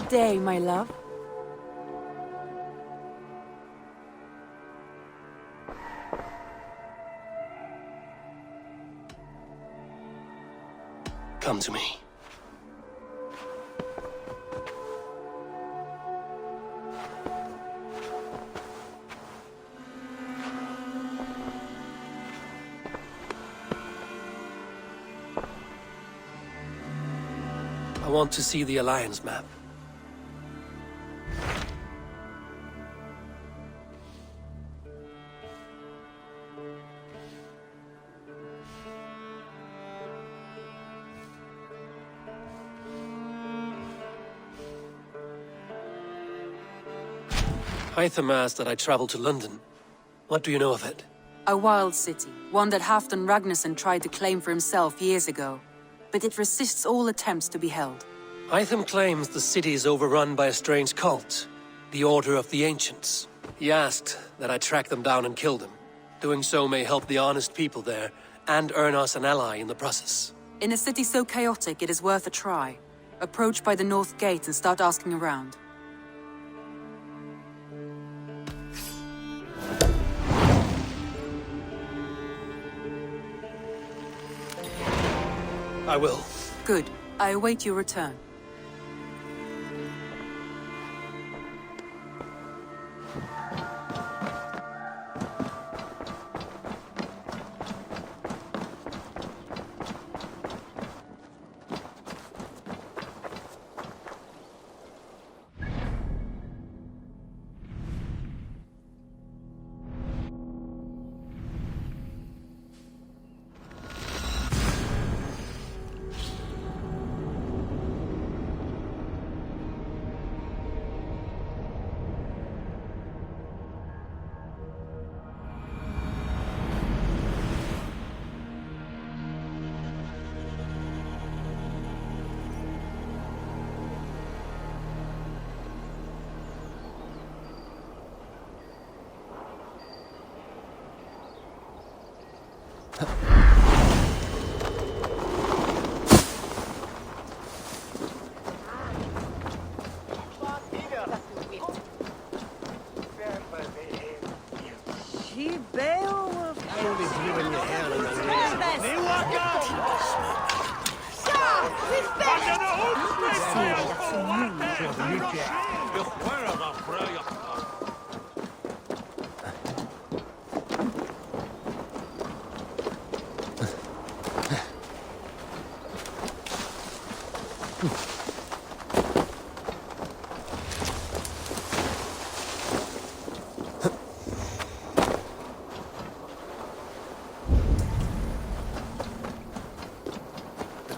Good day, my love. Come to me. I want to see the Alliance map. Hytham asked that I travel to London. What do you know of it? A wild city, one that Halfdan Ragnarsson tried to claim for himself years ago. But it resists all attempts to be held. Hytham claims the city is overrun by a strange cult, the Order of the Ancients. He asked that I track them down and kill them. Doing so may help the honest people there, and earn us an ally in the process. In a city so chaotic, it is worth a try. Approach by the North Gate and start asking around. I will. Good. I await your return.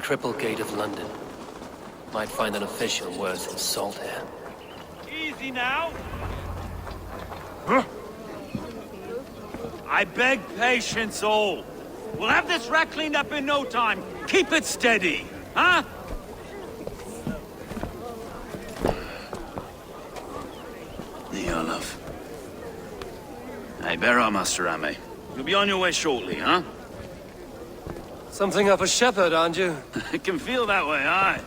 Triple Gate of London. Might find an official worth his salt here. Easy now. Huh? I beg patience, all. We'll have this wreck cleaned up in no time. Keep it steady, huh? Neolov. Eivor, Master Ame. You'll be on your way shortly, huh? Something of a shepherd, aren't you? It can feel that way, aye.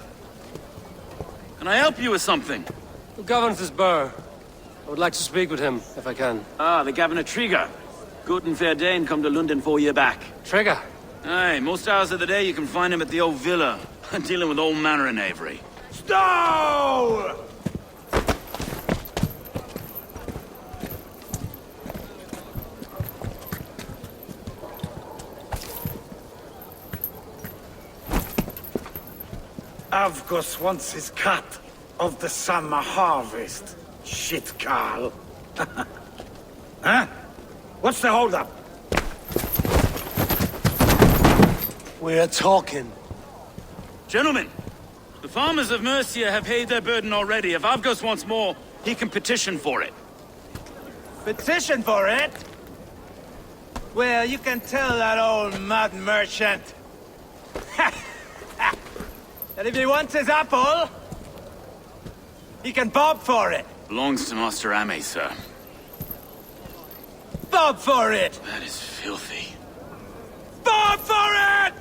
Can I help you with something? Who governs this burr? I would like to speak with him, if I can. Ah, the Governor Trigger. Good and fair Dane come to London 4 year back. Trigger? Aye, most hours of the day you can find him at the old villa, dealing with all manner in Avery. Stow! Avgos wants his cut of the summer harvest. Shit, Carl. Huh? What's the holdup? We're talking. Gentlemen, the farmers of Mercia have paid their burden already. If Avgos wants more, he can petition for it. Petition for it? Well, you can tell that old mud merchant that if he wants his apple, he can bob for it. Belongs to Master Ame, sir. Bob for it! That is filthy. Bob for it!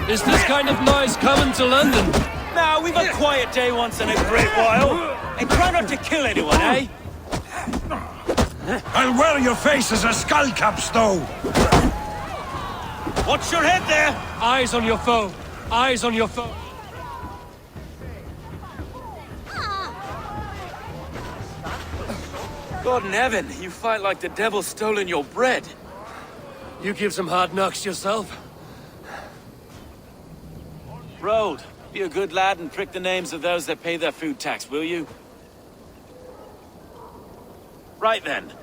Is this kind of noise coming to London? Now, we've a quiet day once in a great while. And try not to kill anyone, eh? I'll wear your face as a skull cap, Stow! Watch your head there! Eyes on your foe. Eyes on your foe. God in heaven, you fight like the devil's stolen your bread. You give some hard knocks yourself. Road, be a good lad and prick the names of those that pay their food tax, will you? Right then.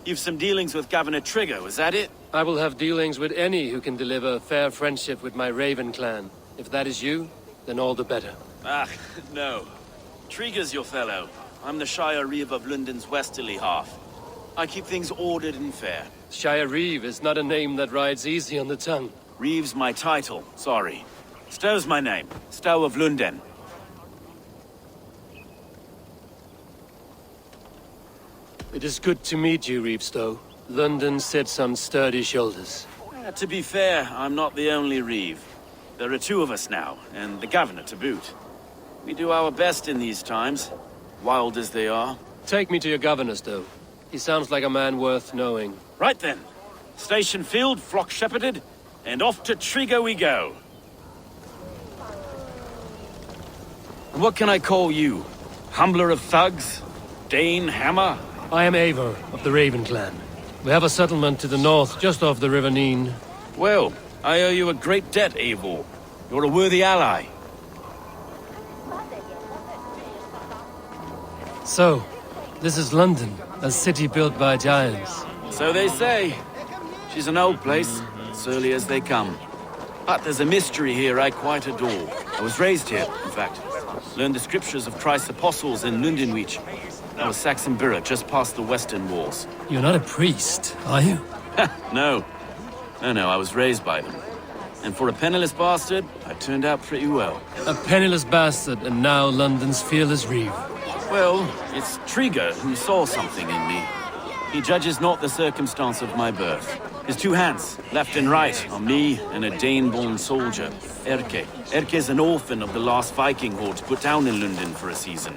You've some dealings with Governor Trigger, was that it? I will have dealings with any who can deliver fair friendship with my Raven clan. If that is you, then all the better. Ah, no. Trigger's your fellow. I'm the Shire Reeve of London's westerly half. I keep things ordered and fair. Shire Reeve is not a name that rides easy on the tongue. Reeve's my title, sorry. Stow's my name. Stow of Lunden. It is good to meet you, Reeve Stow. London sits on sturdy shoulders. To be fair, I'm not the only Reeve. There are two of us now, and the governor to boot. We do our best in these times, wild as they are. Take me to your governor, Stow. He sounds like a man worth knowing. Right then. Station filled, flock shepherded, and off to Trigger we go. What can I call you? Humbler of thugs? Dane Hammer? I am Eivor of the Raven clan. We have a settlement to the north, just off the River Neen. Well, I owe you a great debt, Eivor. You're a worthy ally. So, this is London, a city built by giants. So they say. She's an old place, surly as they come. But there's a mystery here I quite adore. I was raised here, in fact. Learned the scriptures of Christ's apostles in Lundenwich. I was Saxon Borough, just past the western walls. You're not a priest, are you? No. No, I was raised by them. And for a penniless bastard, I turned out pretty well. A penniless bastard, and now London's fearless Reeve. Well, it's Trigger who saw something in me. He judges not the circumstance of my birth. His two hands, left and right, are me and a Dane-born soldier, Erke. Erke's an orphan of the last Viking horde put down in London for a season.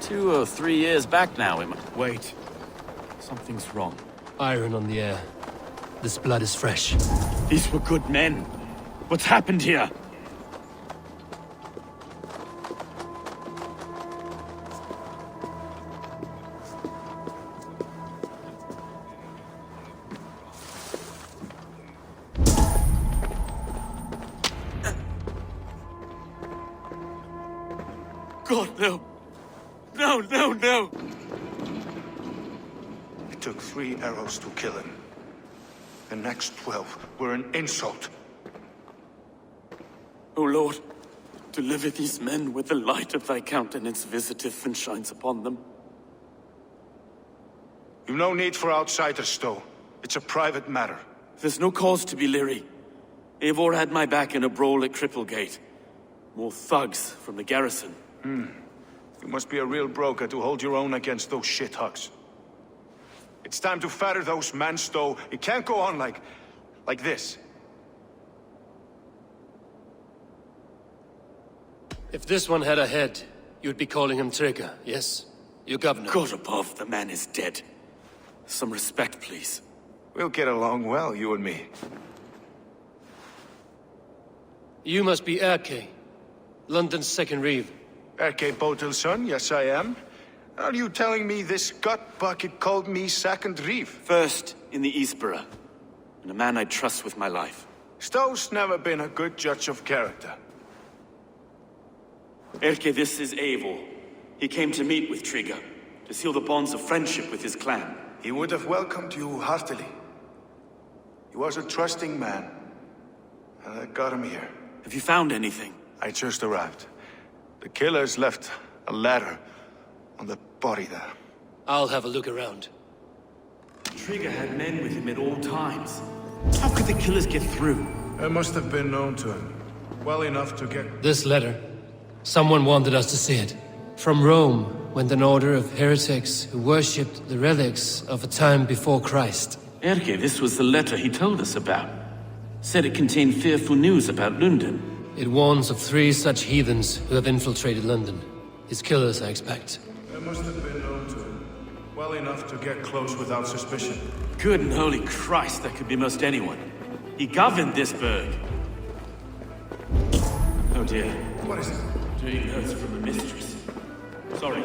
2 or 3 years back now. Wait. Something's wrong. Iron on the air. This blood is fresh. These were good men. What's happened here? God, no. No. It took 3 arrows to kill him. The next 12 were an insult. O Lord, deliver these men with the light of thy countenance visiteth and shines upon them. You've no need for outsiders, Stow. It's a private matter. There's no cause to be leery. Eivor had my back in a brawl at Cripplegate. More thugs from the garrison. You must be a real broker to hold your own against those shithugs. It's time to fetter those men, Stow. It can't go on like this. If this one had a head, you'd be calling him Trigger, yes? Your governor. God above, the man is dead. Some respect, please. We'll get along well, you and me. You must be Erke, London's second Reeve. Erke Botil's son, yes I am. Are you telling me this gut bucket called me second Reeve? First in the Eastborough, and a man I trust with my life. Stow's never been a good judge of character. Erke, this is Eivor. He came to meet with Trigger, to seal the bonds of friendship with his clan. He would have welcomed you heartily. He was a trusting man, and I got him here. Have you found anything? I just arrived. The killers left a ladder on the body there. I'll have a look around. Trigger had men with him at all times. How could the killers get through? It must have been known to him. Well enough to get... This letter. Someone wanted us to see it. From Rome went an order of heretics who worshipped the relics of a time before Christ. Erke, this was the letter he told us about. Said it contained fearful news about London. It warns of 3 such heathens who have infiltrated London. His killers, I expect. There must have been known to him. Well enough to get close without suspicion. Good and holy Christ, that could be most anyone. He governed this burg. Oh dear. What is it? Doing notes from the mistress. Sorry.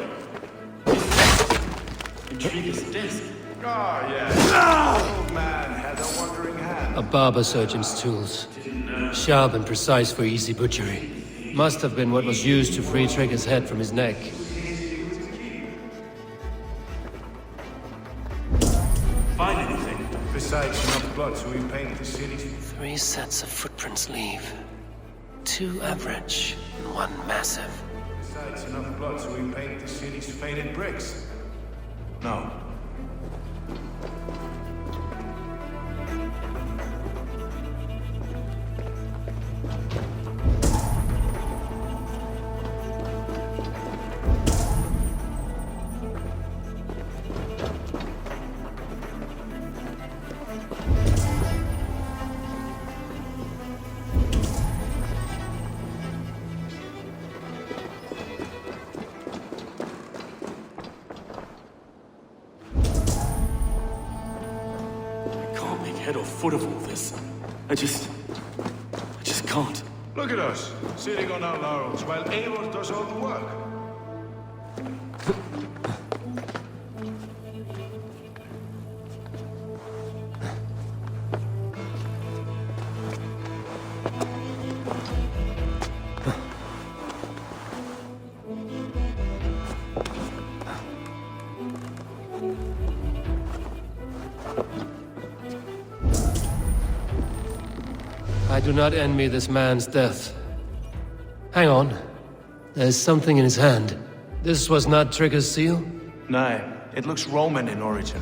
Intrigue's desk. Ah, yes. Old man had a wandering hand. A barber surgeon's tools. Sharp and precise for easy butchery. Must have been what was used to free Trigger's head from his neck. Find anything? Besides enough blood to repaint the city. 3 sets of footprints leave. 2 average, and 1 massive. Besides enough blood to repaint the city's faded bricks. No. Head or foot of all this. I just can't. Look at us, sitting on our laurels while Eivor does all the work. I do not envy this man's death. Hang on. There's something in his hand. This was not Trigger's seal? Nay, it looks Roman in origin.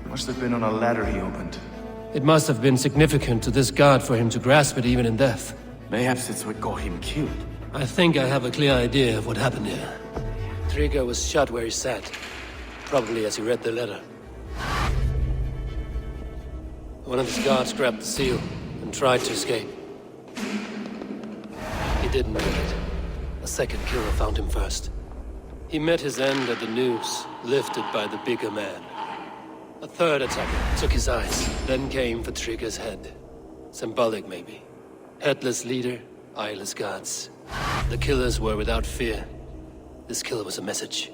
Must have been on a ladder he opened. It must have been significant to this god for him to grasp it even in death. Mayhaps it's what got him killed. I think I have a clear idea of what happened here. Trigger was shot where he sat. Probably as he read the letter. One of his guards grabbed the seal and tried to escape. He didn't make it. A second killer found him first. He met his end at the noose, lifted by the bigger man. A third attacker took his eyes, then came for Trigger's head. Symbolic, maybe. Headless leader, eyeless guards. The killers were without fear. This killer was a message.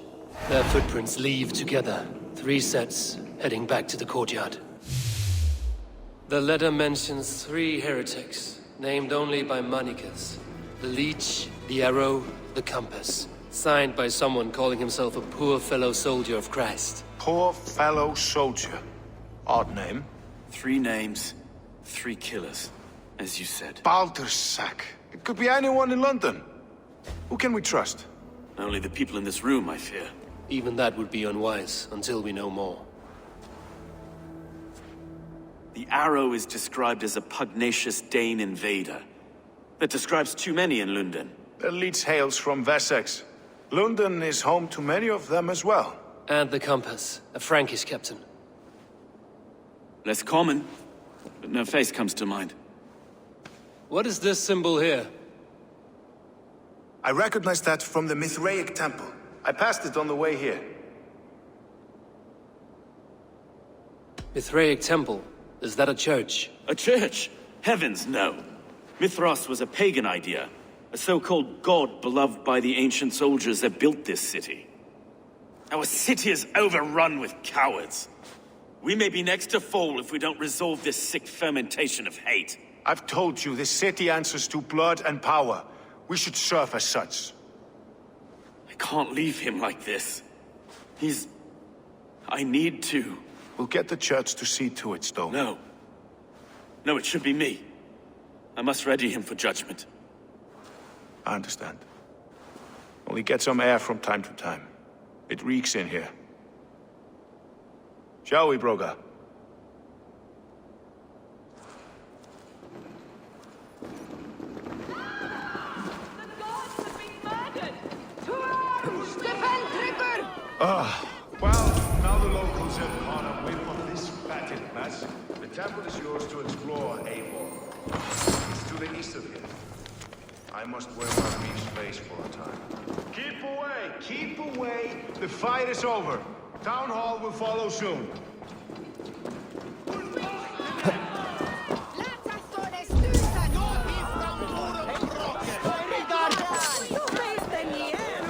Their footprints leave together. 3 sets, heading back to the courtyard. The letter mentions 3 heretics, named only by Manicus. The Leech, the Arrow, the Compass. Signed by someone calling himself a poor fellow soldier of Christ. Poor fellow soldier. Odd name. 3 names, 3 killers, as you said. Baldersack. It could be anyone in London. Who can we trust? Only the people in this room, I fear. Even that would be unwise, until we know more. The Arrow is described as a pugnacious Dane invader. That describes too many in London. The Leech hails from Wessex. London is home to many of them as well. And the Compass, a Frankish captain. Less common, but no face comes to mind. What is this symbol here? I recognize that from the Mithraic temple. I passed it on the way here. Mithraic temple? Is that a church? A church? Heavens, no. Mithras was a pagan idea. A so-called god beloved by the ancient soldiers that built this city. Our city is overrun with cowards. We may be next to fall if we don't resolve this sick fermentation of hate. I've told you, this city answers to blood and power. We should serve as such. I can't leave him like this. I need to. We'll get the church to see to it, Stone. No. No, it should be me. I must ready him for judgment. I understand. Only get some air from time to time. It reeks in here. Shall we, Broga? Well, now the locals have caught a whiff of this fatted mess. The temple is yours to explore, Eivor. the east of here. I must wear my reef's face for a time. Keep away! Keep away! The fight is over. Town hall will follow soon.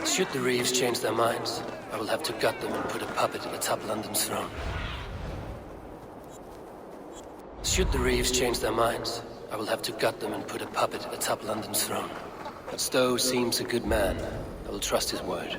Should the Reeves change their minds, I will have to gut them and put a puppet atop London's throne. Should the Reeves change their minds, I will have to gut them and put a puppet atop London's throne. But Stowe seems a good man. I will trust his word.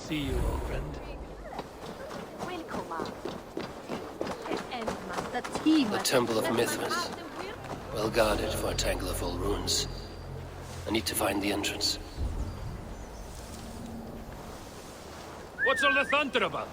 See you, old friend. The Temple of Mithras. Well guarded for a tangle of old ruins. I need to find the entrance. What's all the thunder about?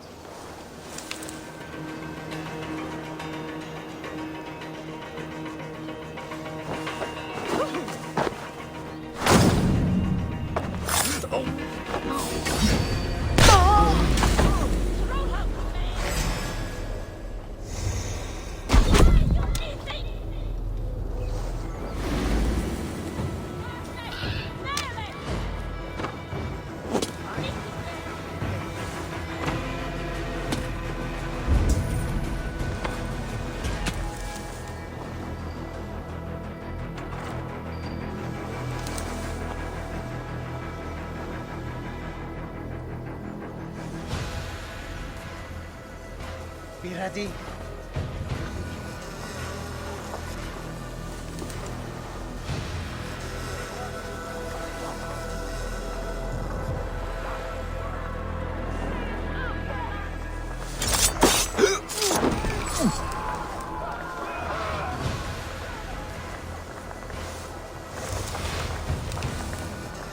Be ready.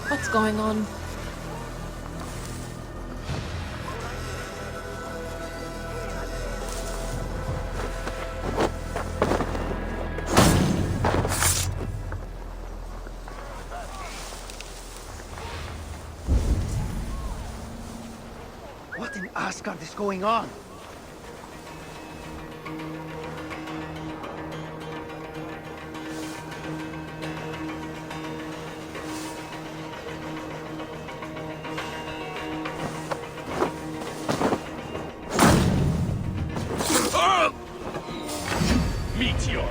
What's going on? What in Asgard is going on? Meteor!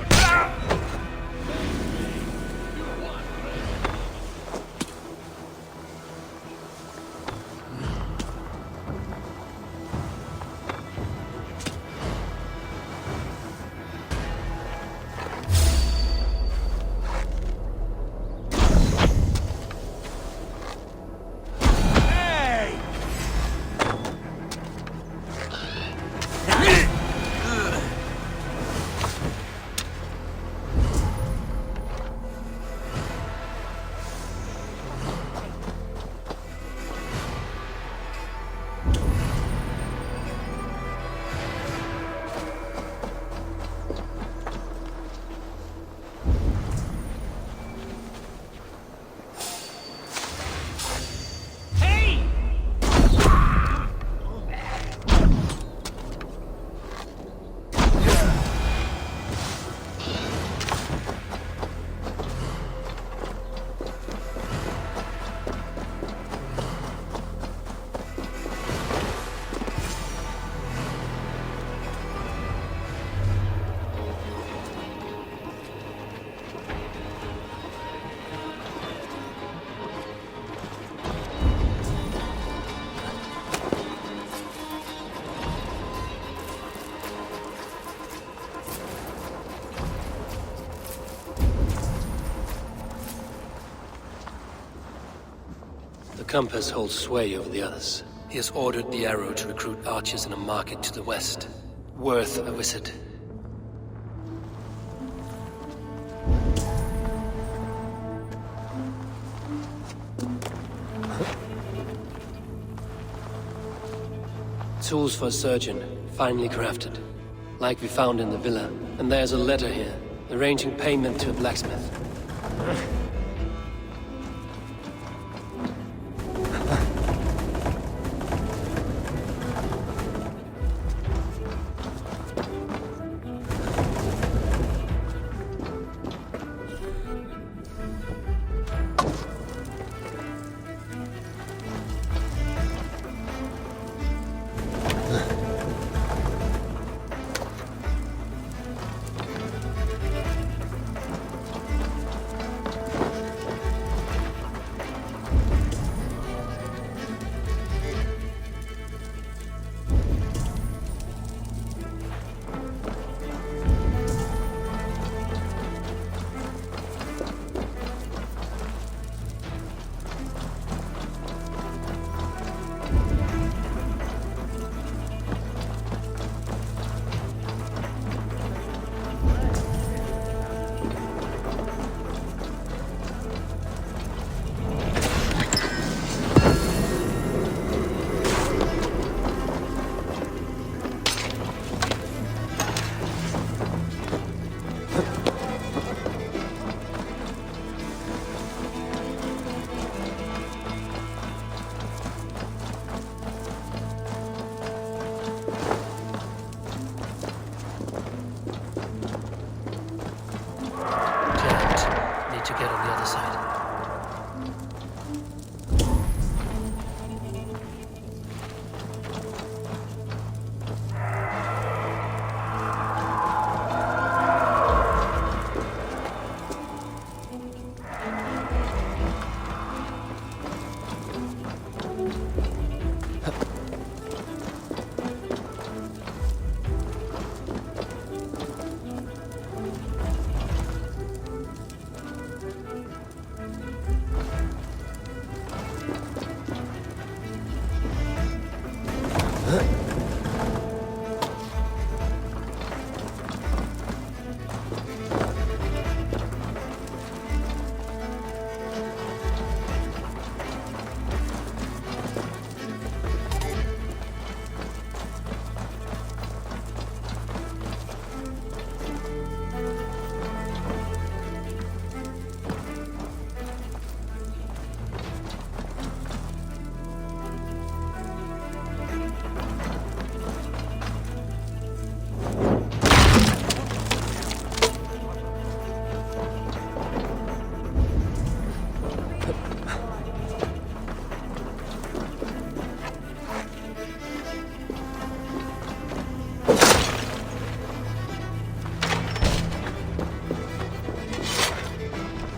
compass holds sway over the others. He has ordered the arrow to recruit archers in a market to the west. Worth a visit. Tools for a surgeon, finely crafted. Like we found in the villa. And there's a letter here, arranging payment to a blacksmith.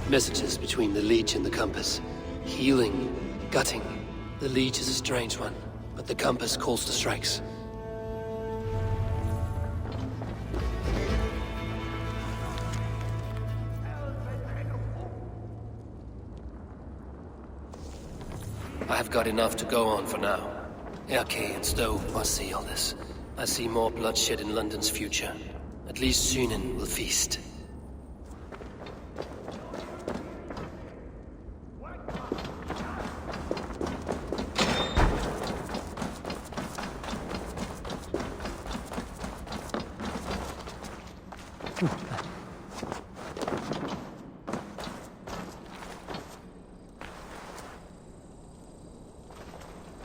Messages between the Leech and the Compass. Healing, gutting. The Leech is a strange one, but the Compass calls the strikes. I have got enough to go on for now. Erke and Stowe must see all this. I see more bloodshed in London's future. At least Sunan will feast.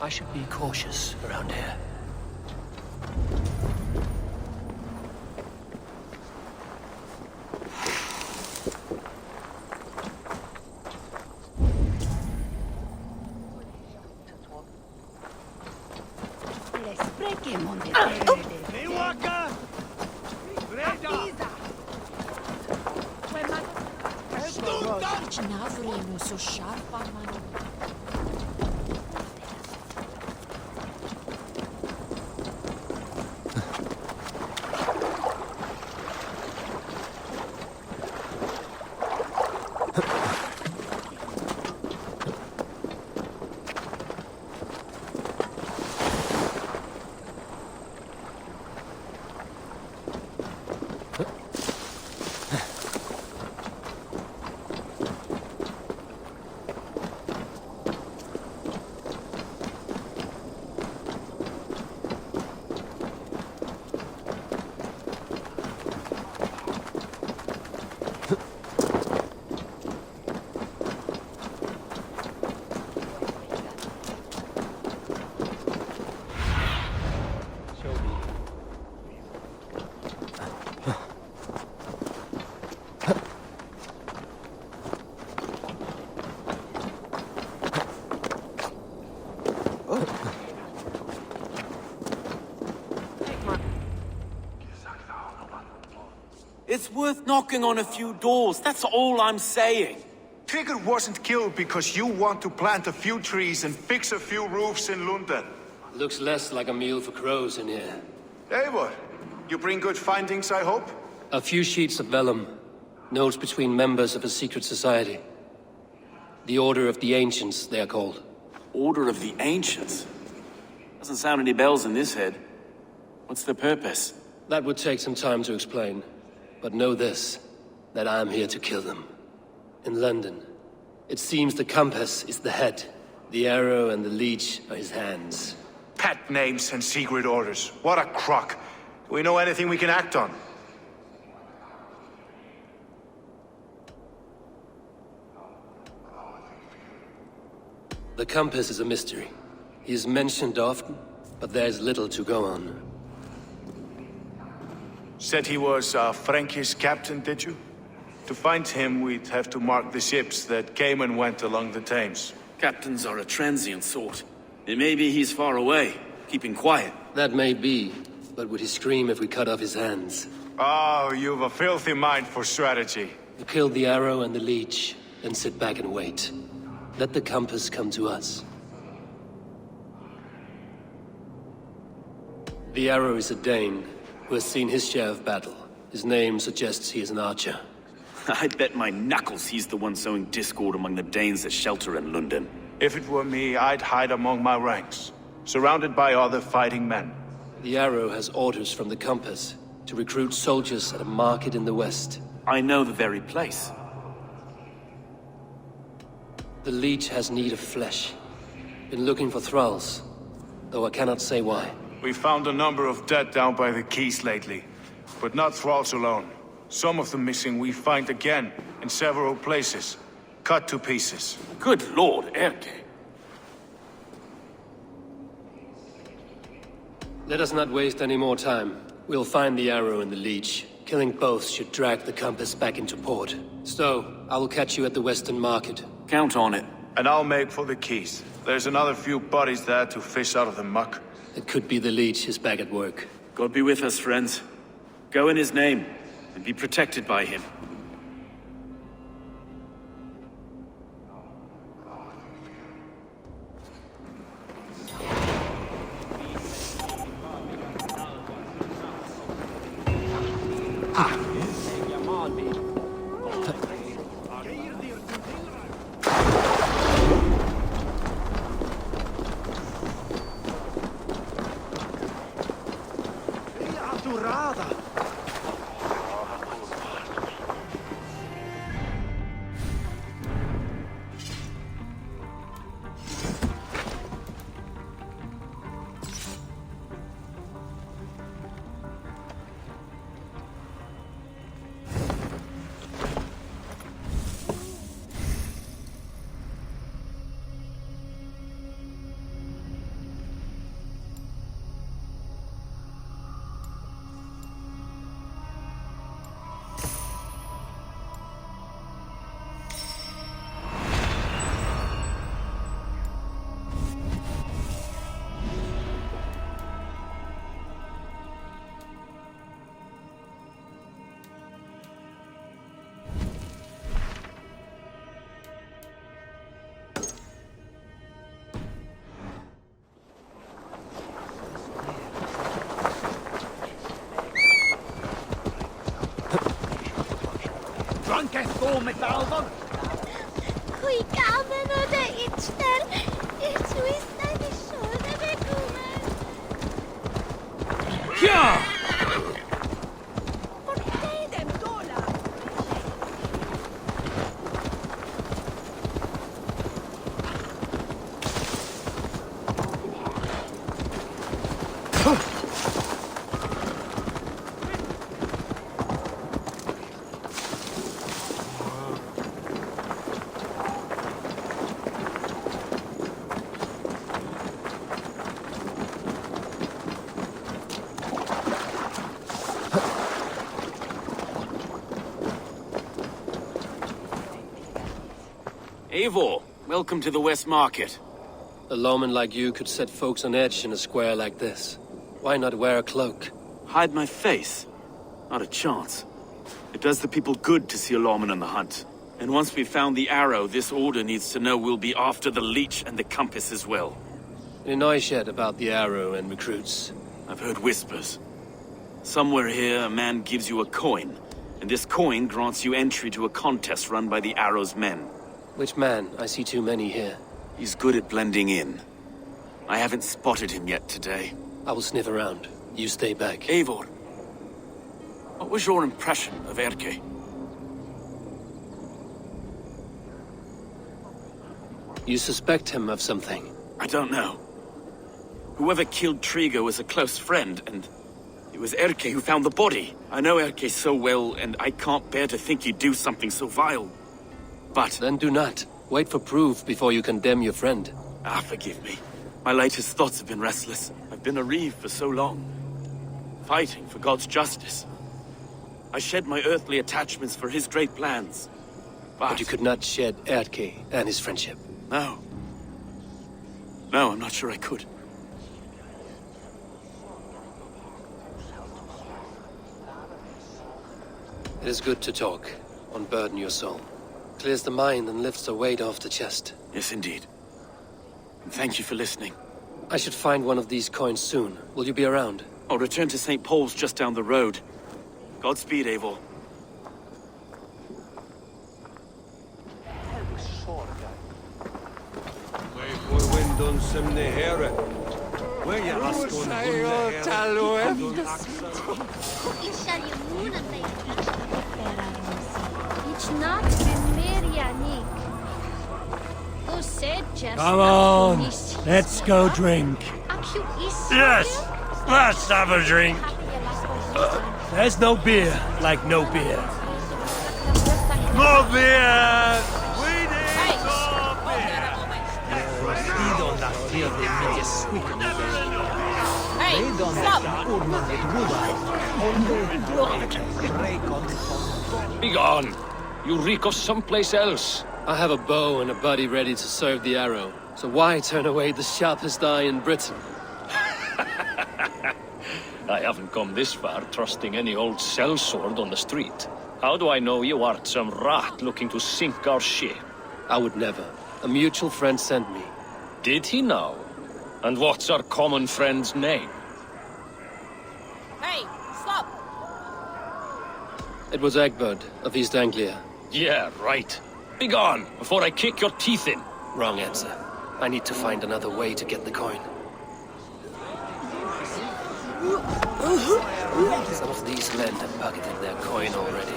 I should be cautious around here. It's worth knocking on a few doors, that's all I'm saying. Tigger wasn't killed because you want to plant a few trees and fix a few roofs in London. Looks less like a meal for crows in here. Eivor, you bring good findings, I hope? A few sheets of vellum. Notes between members of a secret society. The Order of the Ancients, they are called. Order of the Ancients? Doesn't sound any bells in this head. What's the purpose? That would take some time to explain. But know this, that I am here to kill them. In London, it seems the compass is the head. The arrow and the leech are his hands. Pet names and secret orders. What a crock. Do we know anything we can act on? The compass is a mystery. He is mentioned often, but there is little to go on. Said he was a Frankish captain, did you? To find him, we'd have to mark the ships that came and went along the Thames. Captains are a transient sort. It may be he's far away, keeping quiet. That may be, but would he scream if we cut off his hands? Oh, you've a filthy mind for strategy. You kill the arrow and the leech, then sit back and wait. Let the compass come to us. The arrow is a Dane, who has seen his share of battle. His name suggests he is an archer. I bet my knuckles he's the one sowing discord among the Danes that shelter in London. If it were me, I'd hide among my ranks, surrounded by other fighting men. The arrow has orders from the compass to recruit soldiers at a market in the west. I know the very place. The leech has need of flesh. Been looking for thralls, though I cannot say why. We found a number of dead down by the quays lately, but not thralls alone. Some of the missing we find again in several places, cut to pieces. Good lord, Erke. Let us not waste any more time. We'll find the arrow and the leech. Killing both should drag the compass back into port. So, I will catch you at the Western Market. Count on it. And I'll make for the quays. There's another few bodies there to fish out of the muck. It could be the leech is back at work. God be with us, friends. Go in his name, and be protected by him. Qui cavano da Itster, e sui stati sciolti per come. Portate dola. Eivor, welcome to the West Market. A lawman like you could set folks on edge in a square like this. Why not wear a cloak? Hide my face? Not a chance. It does the people good to see a lawman on the hunt. And once we've found the arrow, this order needs to know we'll be after the leech and the compass as well. Any noise yet about the arrow and recruits? I've heard whispers. Somewhere here, a man gives you a coin, and this coin grants you entry to a contest run by the Arrow's men. Which man? I see too many here. He's good at blending in. I haven't spotted him yet today. I will sniff around. You stay back. Eivor, what was your impression of Erke? You suspect him of something? I don't know. Whoever killed Trigo was a close friend, and it was Erke who found the body. I know Erke so well, and I can't bear to think he'd do something so vile. But... Then do not. Wait for proof before you condemn your friend. Forgive me. My latest thoughts have been restless. I've been a reeve for so long. Fighting for God's justice. I shed my earthly attachments for his great plans. But you could not shed Erke and his friendship. No. No, I'm not sure I could. It is good to talk. Unburden your soul. Clears the mind and lifts the weight off the chest. Yes, indeed. And thank you for listening. I should find one of these coins soon. Will you be around? I'll return to St. Paul's just down the road. Godspeed, Eivor. Come on, let's go drink. Yes! Let's have a drink! There's no beer like no beer. More beer! We need more beer! Hey, stop! Begone! You reek of someplace else. I have a bow and a buddy ready to serve the arrow. So why turn away the sharpest eye in Britain? I haven't come this far trusting any old sellsword on the street. How do I know you aren't some rat looking to sink our ship? I would never. A mutual friend sent me. Did he now? And what's our common friend's name? Hey, stop! It was Egbert of East Anglia. Yeah, right. Begone, before I kick your teeth in. Wrong answer. I need to find another way to get the coin. Some of these men have pocketed their coin already.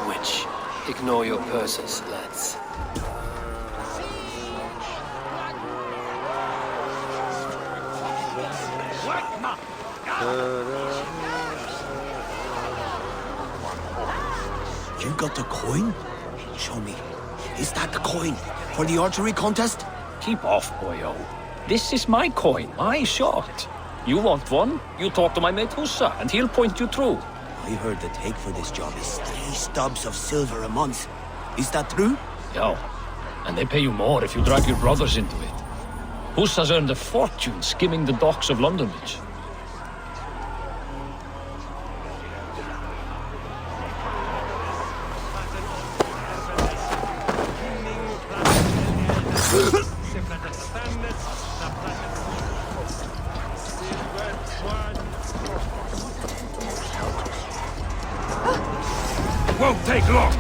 Which? Ignore your purses, lads. You got the coin? Show me. Is that the coin for the archery contest? Keep off, boyo. This is my coin, my shot. You want one? You talk to my mate Hussa, and he'll point you through. I heard the take for this job is 3 stubs of silver a month. Is that true? Yeah, and they pay you more if you drag your brothers into it. Hussa's earned a fortune skimming the docks of London Bridge. Won't take long!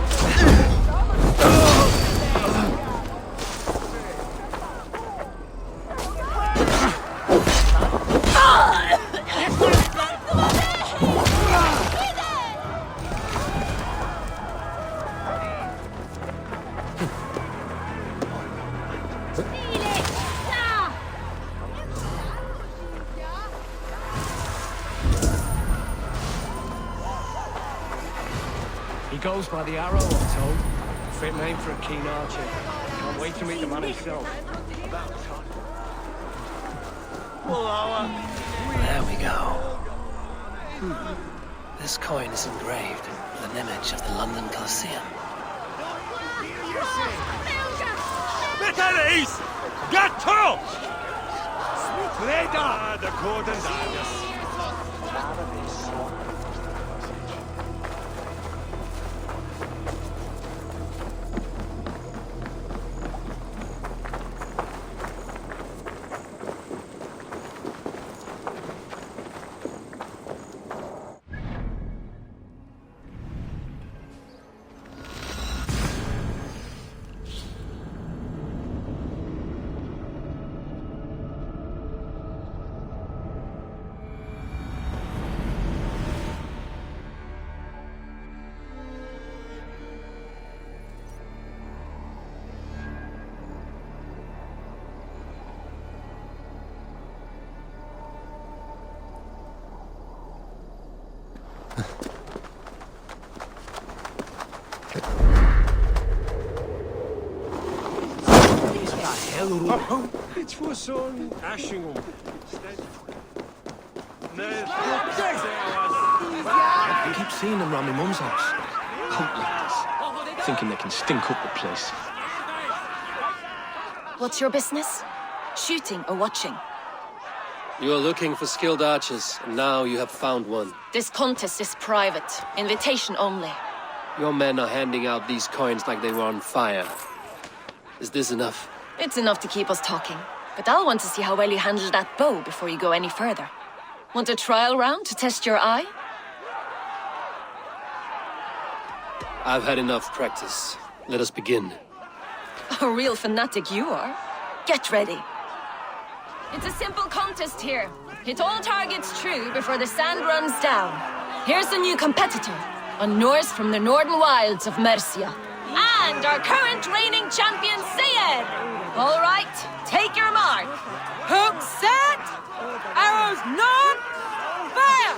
He goes by the arrow, I'm told. Fit name for a keen archer. Can't wait to meet the man himself. About time. There we go. This coin is engraved with an image of the London Colosseum. Get at ease! Get to! Traitor! The code and darkness. It was on Ashington. I keep seeing them around my mum's house. Cult leaders. Thinking they can stink up the place. What's your business? Shooting or watching? You are looking for skilled archers, and now you have found one. This contest is private. Invitation only. Your men are handing out these coins like they were on fire. Is this enough? It's enough to keep us talking. But I'll want to see how well you handle that bow before you go any further. Want a trial round to test your eye? I've had enough practice. Let us begin. A real fanatic you are. Get ready. It's a simple contest here. Hit all targets true before the sand runs down. Here's a new competitor. A Norse from the northern wilds of Mercia. And our current reigning champion, Seir! All right, take your mark. Hook set! Arrows not! Fire!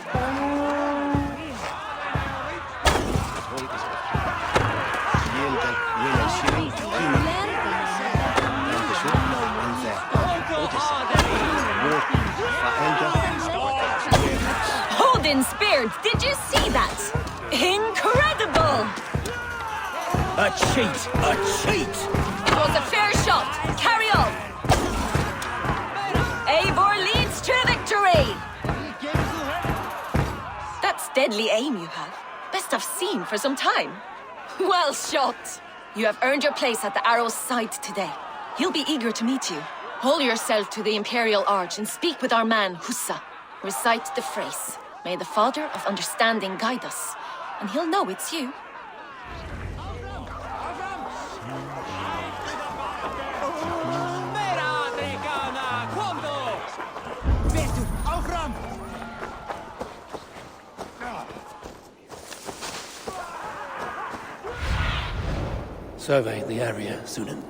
Odin speared, did you see that? Incredible! A cheat! A cheat! It was a fair shot. Carry on. Eivor leads to victory! That's deadly aim you have. Best I've seen for some time. Well shot. You have earned your place at the arrow's side today. He'll be eager to meet you. Hold yourself to the Imperial Arch and speak with our man, Hussa. Recite the phrase. May the Father of Understanding guide us. And he'll know it's you. Survey the area, Sunan.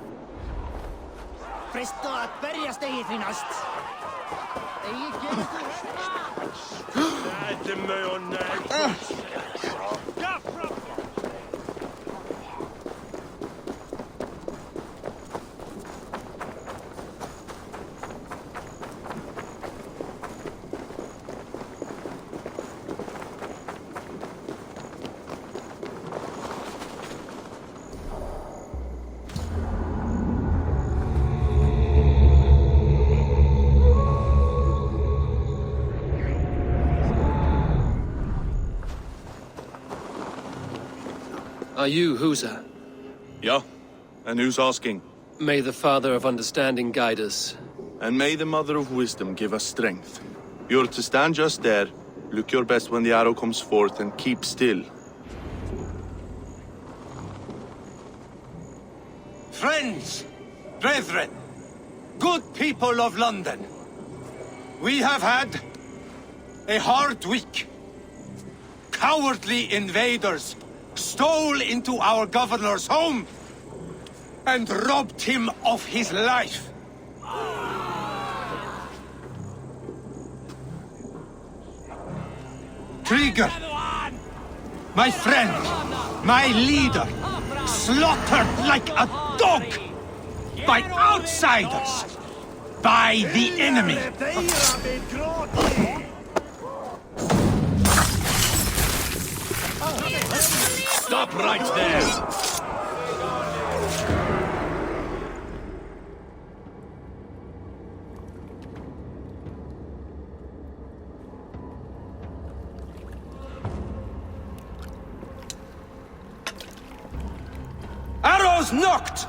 Are you Husa? Yeah? And who's asking? May the Father of Understanding guide us. And may the Mother of Wisdom give us strength. You're to stand just there, look your best when the arrow comes forth, and keep still. Friends, brethren, good people of London, we have had a hard week. Cowardly invaders stole into our governor's home and robbed him of his life. Trigger, my friend, my leader, slaughtered like a dog by outsiders, by the enemy. Stop right there! was knocked!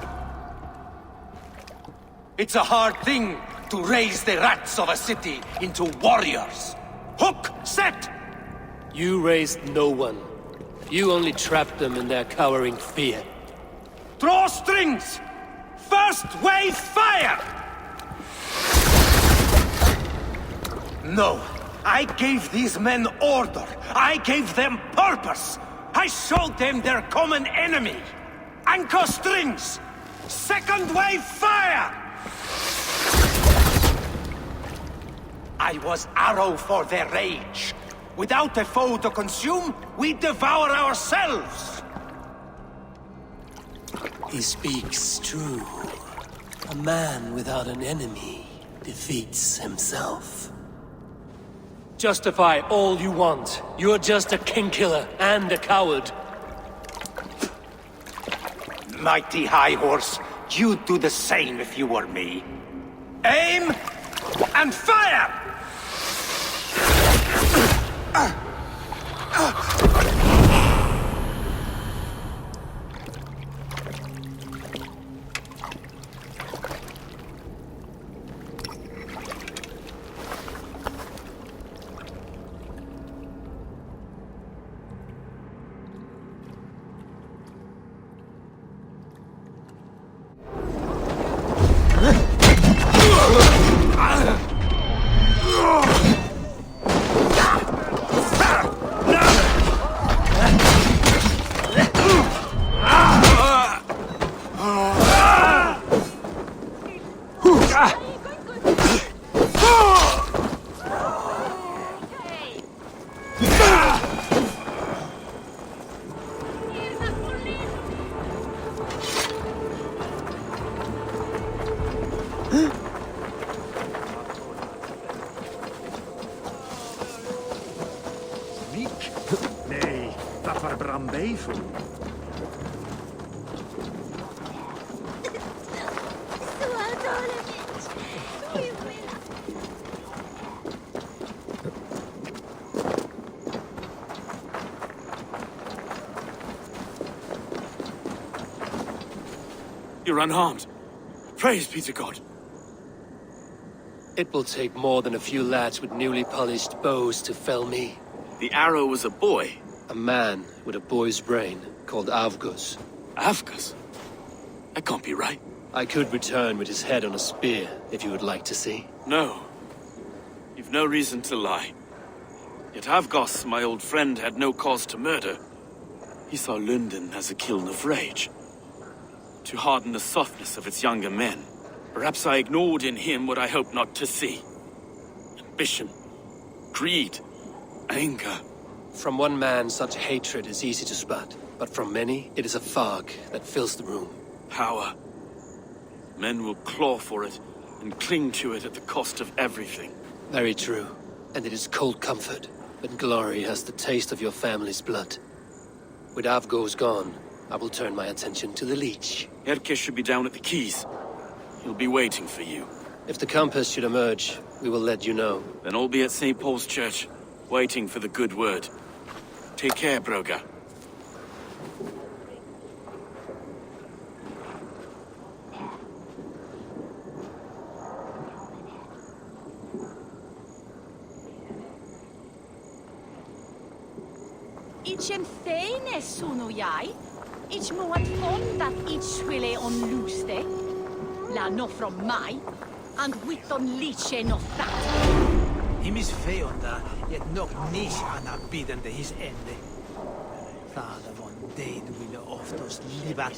It's a hard thing to raise the rats of a city into warriors. Hook, set! You raised no one. You only trapped them in their cowering fear. Draw strings! First wave fire! No, I gave these men order. I gave them purpose. I showed them their common enemy. Anchor strings! Second wave fire! I was arrow for their rage. Without a foe to consume, we devour ourselves! He speaks true. A man without an enemy defeats himself. Justify all you want. You're just a king-killer and a coward. Mighty High Horse, you'd do the same if you were me. Aim and fire! Nee, dat var brandbevel. You're unharmed. Praise be to God. It will take more than a few lads with newly polished bows to fell me. The arrow was a boy. A man with a boy's brain, called Avgus. Avgus? That can't be right. I could return with his head on a spear, if you would like to see. No. You've no reason to lie. Yet Avgos, my old friend, had no cause to murder. He saw London as a kiln of rage. To harden the softness of its younger men. Perhaps I ignored in him what I hoped not to see. Ambition. Greed. Anger. From one man, such hatred is easy to spot. But from many, it is a fog that fills the room. Power. Men will claw for it and cling to it at the cost of everything. Very true. And it is cold comfort when glory has the taste of your family's blood. With Avgos gone, I will turn my attention to the Leech. Erke should be down at the quays. He'll be waiting for you. If the compass should emerge, we will let you know. Then I'll be at St. Paul's Church, waiting for the good word. Take care, Broga. Ich feine sono jai. Ich må at fond that ich wille on loose day. La no from my, and with on liche no that. He misfeonda, yet nog nish anna bidende his ende. Father von Dade will oftast live at